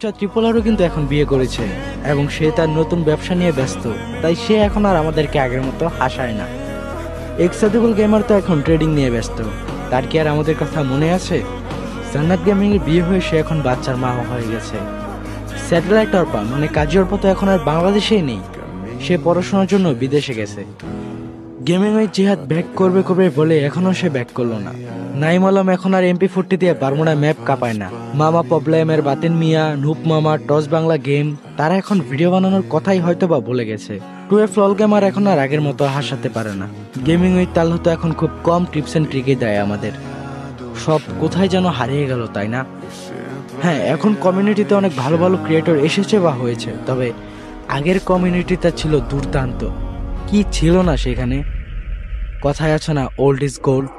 বাচ্চা ত্রিপোলারও কিন্তু এখন বিয়ে করেছে এবং সে তার নতুন ব্যবসা নিয়ে ব্যস্ত, তাই সে এখন আর আমাদেরকে আগের মতো হাসায় না। এক্সাদিবল গেমার তো এখন ট্রেডিং নিয়ে ব্যস্ত, তার কি আর আমাদের কথা মনে আছে? জান্নাত গেমিং এর বিয়ে হয়ে সে এখন বাচ্চার মা হয়ে গেছে। স্যাটেলাইট অর্পা মানে কাজী অর্পা তো এখন আর বাংলাদেশেই নেই, সে পড়াশোনার জন্য বিদেশে গেছে। গেমিং ওই জিহাদ ব্যাক করবে করবে বলে এখনো সে ব্যাক করলো না। নাইম আলম এখন আর MP40 দিয়ে বারমুডা ম্যাপ কাঁপায় না। মামা প্রবলেমের বাতিন মিয়া, নুপ মামা, টস বাংলা গেম, তারা এখন ভিডিও বানানোর কথাই হয়তো বা ভুলে গেছে। 12 লল গেমার এখন আর আগের মতো হাসাতে পারে না। গেমিং ওই তাল হতো এখন খুব কম টিপস এন্ড ট্রিকই দেয় আমাদের। সব কোথায় যেন হারিয়ে গেল, তাই না? হ্যাঁ, এখন কমিউনিটিতে অনেক ভালো ভালো ক্রিয়েটর এসেছে বা হয়েছে, তবে আগের কমিউনিটিটা ছিল দুর্দান্ত। কি ছিল না সেখানে? কথায় আছে না, ওল্ড ইজ গোল্ড।